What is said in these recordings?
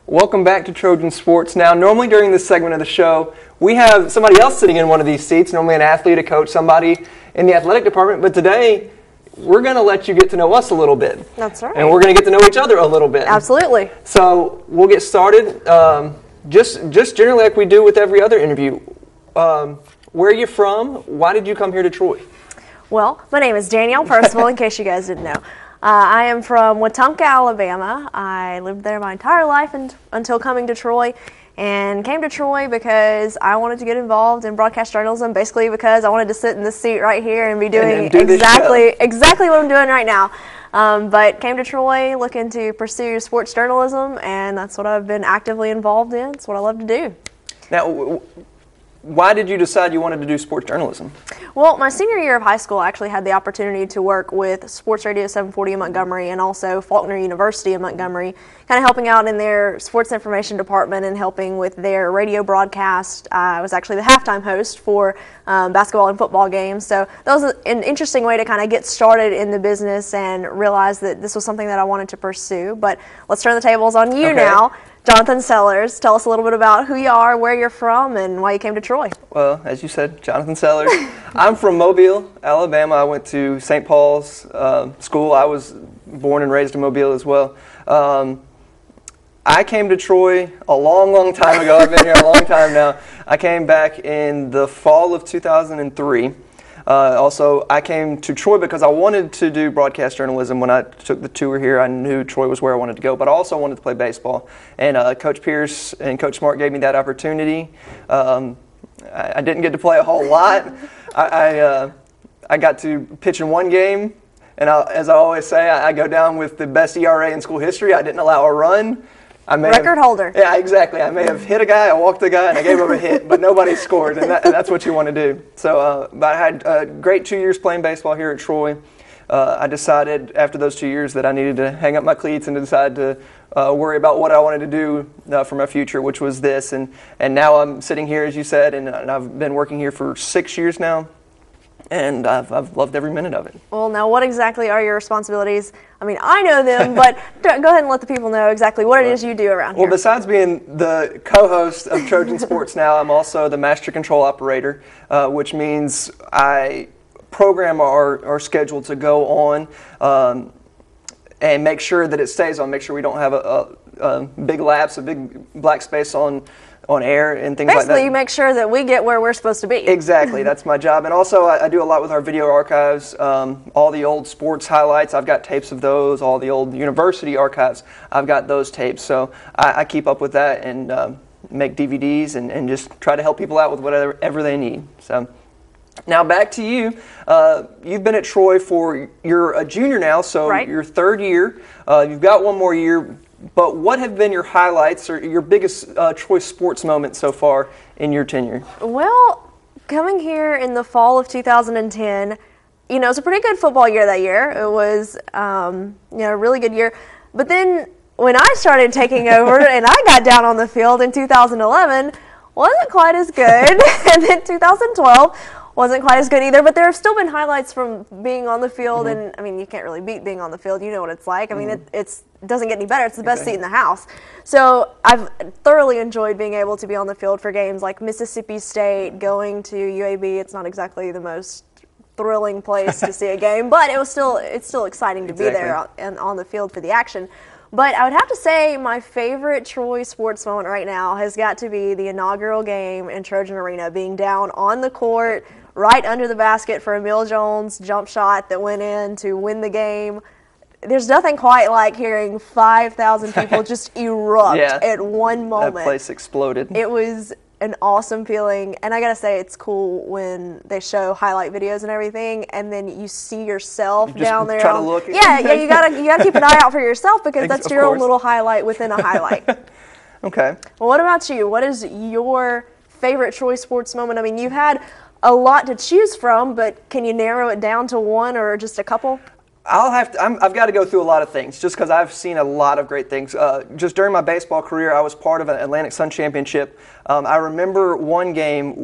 Welcome back to Trojan Sports Now. Normally during this segment of the show, we have somebody else sitting in one of these seats, normally an athlete, a coach, somebody in the athletic department, but today we're going to let you get to know us a little bit. That's right. And we're going to get to know each other a little bit. Absolutely. So we'll get started just generally like we do with every other interview. Where are you from? Why did you come here to Troy? Well, my name is Danielle Percival, in case you guys didn't know. I am from Wetumpka, Alabama. I lived there my entire life until coming to Troy, and came to Troy because I wanted to get involved in broadcast journalism, basically because I wanted to sit in this seat right here and be doing exactly what I'm doing right now. But came to Troy looking to pursue sports journalism, and that's what I've been actively involved in. It's what I love to do. Now, why did you decide you wanted to do sports journalism? Well, my senior year of high school, I actually had the opportunity to work with Sports Radio 740 in Montgomery and also Faulkner University in Montgomery, kind of helping out in their sports information department and helping with their radio broadcast. I was actually the halftime host for basketball and football games, so that was an interesting way to kind of get started in the business and realize that this was something that I wanted to pursue. But let's turn the tables on you now. Jonathan Sellers, tell us a little bit about who you are, where you're from, and why you came to Troy. Well, as you said, Jonathan Sellers. I'm from Mobile, Alabama. I went to St. Paul's school. I was born and raised in Mobile as well. I came to Troy a long time ago. I've been here a long time now. I came back in the fall of 2003. Also, I came to Troy because I wanted to do broadcast journalism. When I took the tour here, I knew Troy was where I wanted to go, but I also wanted to play baseball. And Coach Pierce and Coach Smart gave me that opportunity. I didn't get to play a whole lot. I got to pitch in one game, and as I always say, I go down with the best ERA in school history. I didn't allow a run. Record holder. Yeah, exactly. I may have hit a guy, I walked a guy, and I gave him a hit, but nobody scored, and that's what you want to do. So but I had a great 2 years playing baseball here at Troy. I decided after those 2 years that I needed to hang up my cleats and decide to worry about what I wanted to do for my future, which was this. And now I'm sitting here, as you said, and I've been working here for 6 years now. And I've loved every minute of it. Well, now what exactly are your responsibilities? I mean, I know them, but go ahead and let the people know exactly what it is you do around here. Well, besides being the co-host of Trojan Sports Now, I'm also the master control operator, which means I program our schedule to go on and make sure that it stays on, make sure we don't have a big lapse, a big black space on air and things like that. Basically, you make sure that we get where we're supposed to be. Exactly, that's my job. And also, I do a lot with our video archives, all the old sports highlights, I've got tapes of those, all the old university archives, I've got those tapes. So I keep up with that and make DVDs and just try to help people out with whatever they need. So now back to you. You've been at Troy you're a junior now, so your third year. You've got one more year. But what have been your highlights or your biggest Troy sports moments so far in your tenure? Well, coming here in the fall of 2010, it was a pretty good football year that year. It was, a really good year. But then when I started taking over and I got down on the field in 2011, wasn't quite as good. And then 2012 wasn't quite as good either, but there have still been highlights from being on the field, and I mean, you can't really beat being on the field. You know what it's like. I mean, it doesn't get any better. It's the best seat in the house. So I've thoroughly enjoyed being able to be on the field for games like Mississippi State, going to UAB. It's not exactly the most thrilling place to see a game, but it's still exciting to be there and on the field for the action. But I would have to say my favorite Troy sports moment right now has got to be the inaugural game in Trojan Arena, being down on the court, right under the basket for Emil Jones' jump shot that went in to win the game. There's nothing quite like hearing 5,000 people just erupt at one moment. That place exploded. It was an awesome feeling, and I gotta say it's cool when they show highlight videos and everything, and then you see yourself down there. Try to look. You gotta keep an eye out for yourself because that's your own little highlight within a highlight. Okay. Well, what about you? What is your favorite Troy sports moment? I mean, you've had a lot to choose from, but can you narrow it down to one or just a couple? I've got to go through a lot of things just because I've seen a lot of great things. Just during my baseball career, I was part of an Atlantic Sun Championship. I remember one game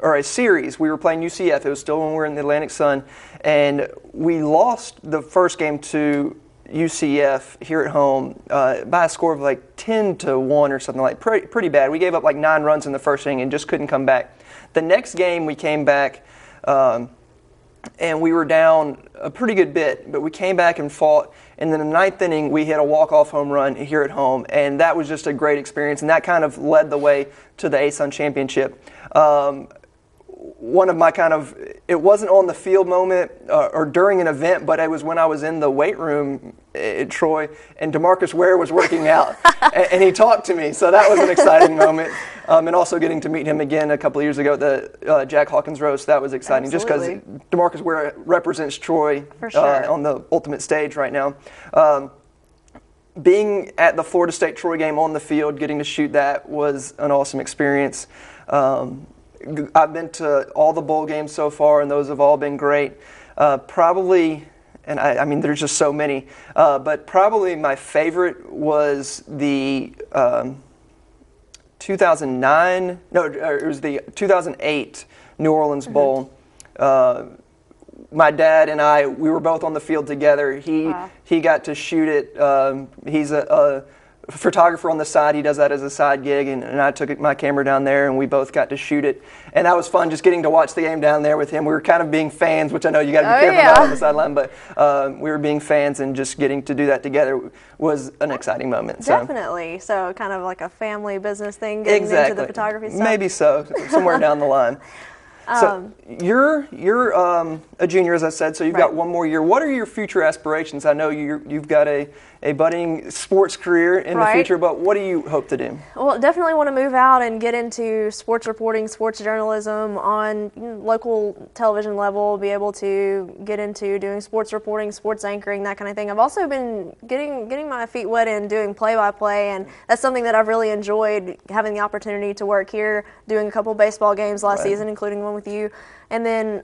a series. We were playing UCF. It was still when we were in the Atlantic Sun, and we lost the first game to UCF here at home by a score of like 10-1 or something, like pretty bad. We gave up like 9 runs in the first inning and just couldn't come back. The next game we came back and we were down a pretty good bit, but we came back and fought. And then in the 9th inning, we hit a walk-off home run here at home, and that was just a great experience. And that kind of led the way to the ASUN championship. One of my it wasn't on the field moment or during an event, but it was when I was in the weight room at Troy, and DeMarcus Ware was working out, and he talked to me. So that was an exciting moment. And also getting to meet him again a couple of years ago at the Jack Hawkins roast, that was exciting. Absolutely. Just because DeMarcus Ware represents Troy For sure. on the ultimate stage right now. Being at the Florida State Troy game on the field, getting to shoot that was an awesome experience. I've been to all the bowl games so far, and those have all been great. Probably, and I mean, there's just so many, but probably my favorite was the 2009, no, it was the 2008 New Orleans Bowl. My dad and I, we were both on the field together. He got to shoot it. He's a photographer on the side. He does that as a side gig, and I took my camera down there, and we both got to shoot it. And that was fun, just getting to watch the game down there with him. We were kind of being fans, which I know you got to be careful about on the sideline, but we were being fans, and just getting to do that together was an exciting moment. Definitely. So kind of like a family business thing, getting into the photography stuff. Maybe so, somewhere down the line. So you're a junior, as I said, so you've got one more year. What are your future aspirations? I know you've got a budding sports career in the future, but what do you hope to do? Well, definitely want to move out and get into sports reporting, sports journalism on local television level, be able to get into doing sports reporting, sports anchoring, that kind of thing. I've also been getting my feet wet in doing play-by-play, and that's something that I've really enjoyed, having the opportunity to work here, doing a couple baseball games last season, including one with you, and then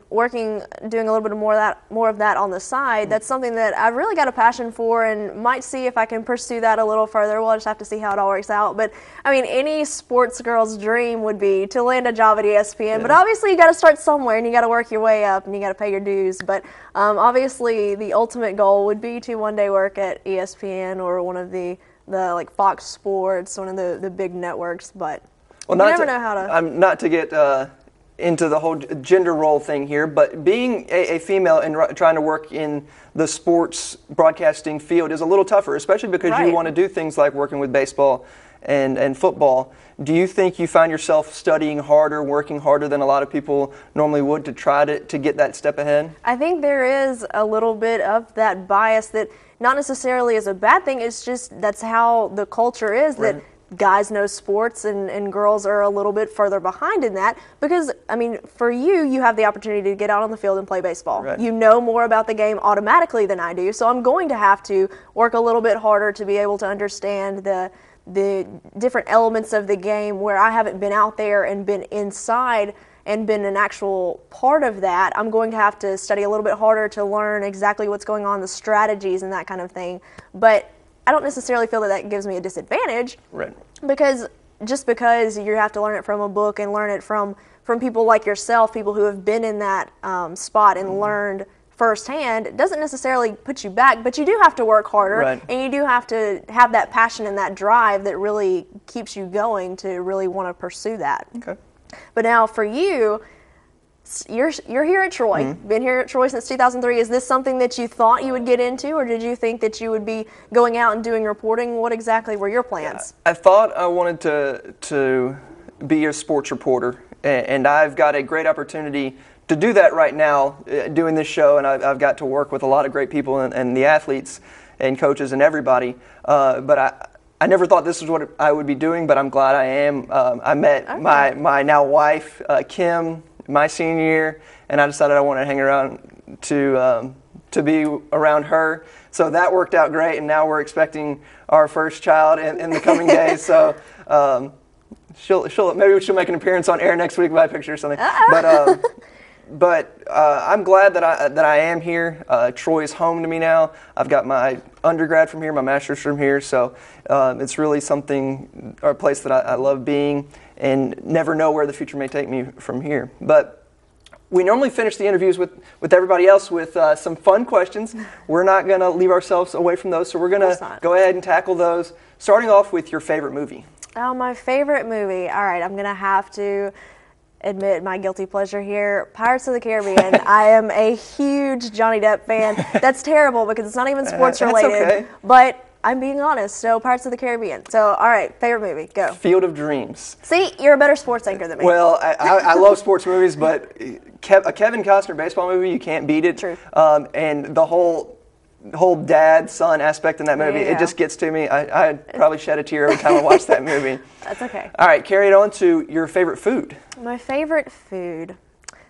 doing a little bit more of that on the side. That's something that I've really got a passion for, and might see if I can pursue that a little further. We'll just have to see how it all works out. But I mean, any sports girl's dream would be to land a job at ESPN. But obviously, you got to start somewhere, and you got to work your way up, and you got to pay your dues. But obviously, the ultimate goal would be to one day work at ESPN or one of the like Fox Sports, one of the big networks. But you never know how to. Not to get into the whole gender role thing here, but being a female and trying to work in the sports broadcasting field is a little tougher, especially because you want to do things like working with baseball and football. Do you think you find yourself studying harder, working harder than a lot of people normally would to try to get that step ahead? I think there is a little bit of that bias that not necessarily is a bad thing. It's just that's how the culture is, that guys know sports and girls are a little bit further behind in that, because I mean, for you have the opportunity to get out on the field and play baseball. You know more about the game automatically than I do, so I'm going to have to work a little bit harder to be able to understand the different elements of the game where I haven't been out there and been inside and been an actual part of that. I'm going to have to study a little bit harder to learn exactly what's going on, the strategies and that kind of thing. But I don't necessarily feel that gives me a disadvantage, because you have to learn it from a book and learn it from people like yourself, people who have been in that spot and learned firsthand, it doesn't necessarily put you back, but you do have to work harder, and you do have to have that passion and that drive that really keeps you going to really want to pursue that. But now for you, you're here at Troy, been here at Troy since 2003. Is this something that you thought you would get into, or did you think that you would be going out and doing reporting? What exactly were your plans? I thought I wanted to be a sports reporter, and I've got a great opportunity to do that right now, doing this show, and I've got to work with a lot of great people and the athletes and coaches and everybody. But I never thought this is what I would be doing, but I'm glad I am. I met my now wife, Kim, my senior year, and I decided I wanted to hang around to be around her. So that worked out great, and now we're expecting our first child in the coming days. So maybe she'll make an appearance on air next week by a picture or something. But I'm glad that I am here. Troy is home to me now. I've got my undergrad from here, my master's from here, so it's really a place that I love being, and never know where the future may take me from here. But we normally finish the interviews with everybody else with some fun questions. We're not going to leave ourselves away from those, so we're going to go ahead and tackle those. Starting off with your favorite movie. Oh, my favorite movie. All right, I'm going to have to admit my guilty pleasure here. Pirates of the Caribbean. I am a huge Johnny Depp fan. That's terrible because it's not even sports related. Okay. But I'm being honest. So Pirates of the Caribbean. So all right, favorite movie. Go. Field of Dreams. See, you're a better sports anchor than me. Well, I love sports movies, but a Kevin Costner baseball movie, you can't beat it. True. And the whole dad-son aspect in that movie, it just gets to me. I probably shed a tear every time I watch that movie. That's okay. All right, carry it on to your favorite food. My favorite food.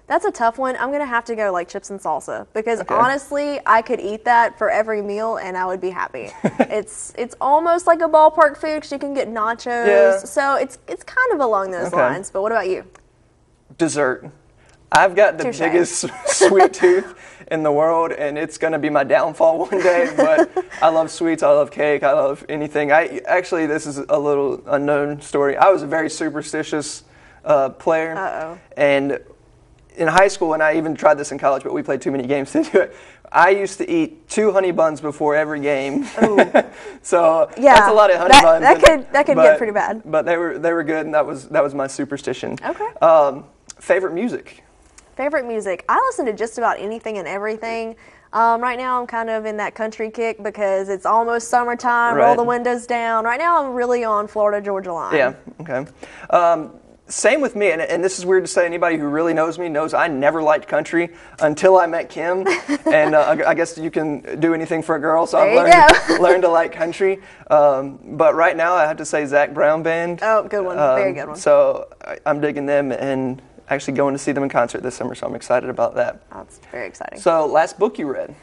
That's a tough one. I'm going to have to go like chips and salsa because honestly, I could eat that for every meal and I would be happy. It's almost like a ballpark food because you can get nachos. Yeah. So it's kind of along those lines. But what about you? Dessert. I've got the biggest sweet tooth in the world, and it's going to be my downfall one day, but I love sweets, I love cake, I love anything. Actually, this is a little unknown story. I was a very superstitious player, and in high school, and I even tried this in college, but we played too many games to do it, I used to eat 2 honey buns before every game. So that's a lot of honey buns. That could get pretty bad. But they were good, and that was my superstition. Okay. Favorite music? Favorite music. I listen to just about anything and everything. Right now I'm kind of in that country kick because it's almost summertime, roll the windows down. Right now I'm really on Florida Georgia line. Yeah, okay. Same with me, and this is weird to say. Anybody who really knows me knows I never liked country until I met Kim, and I guess you can do anything for a girl, so I've learned to like country. But right now I have to say Zac Brown Band. Oh, good one. Very good one. So I'm digging them and actually going to see them in concert this summer, so I'm excited about that. That's very exciting. So last book you read?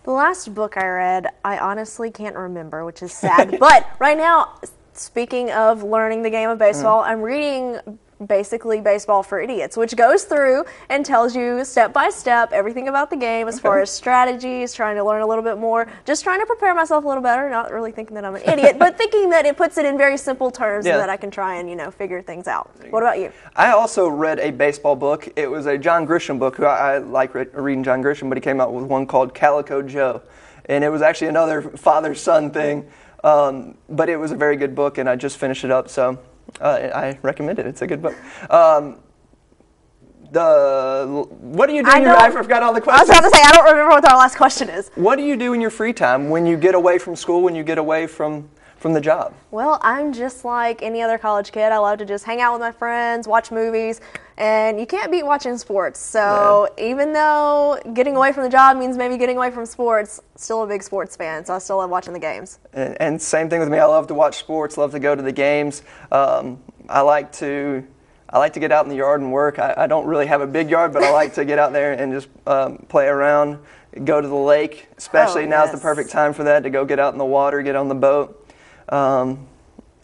The last book I read, I honestly can't remember, which is sad. But right now, speaking of learning the game of baseball, I'm reading basically Baseball for Idiots, which goes through and tells you step by step everything about the game as far as strategies, trying to learn a little bit more, just trying to prepare myself a little better, not really thinking that I'm an idiot, but thinking that it puts it in very simple terms so that I can try and, figure things out. What about you? I also read a baseball book. It was a John Grisham book. I like reading John Grisham, but he came out with one called Calico Joe. And it was actually another father-son thing, but it was a very good book, and I just finished it up, so I recommend it. It's a good book. What do you do in your... I forgot all the questions. I was about to say, I don't remember what our last question is. What do you do in your free time when you get away from school, when you get away from the job? Well, I'm just like any other college kid. I love to just hang out with my friends, watch movies, and you can't beat watching sports. So even though getting away from the job means maybe getting away from sports, still a big sports fan, so I still love watching the games. And same thing with me. I love to watch sports, love to go to the games. I like to get out in the yard and work. I don't really have a big yard, but I like to get out there and just play around, go to the lake, especially now's the perfect time for that, to go get out in the water, get on the boat.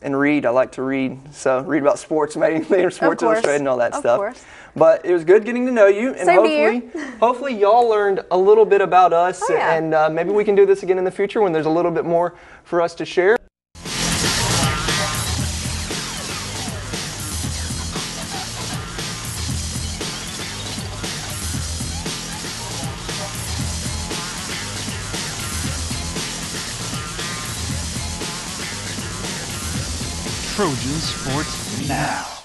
And read. I like to read. So read about sports, mainly, Sports Illustrated and all that stuff. Course. But it was good getting to know you. And hopefully y'all learned a little bit about us. And maybe we can do this again in the future when there's a little bit more for us to share. Trojan Sports Now.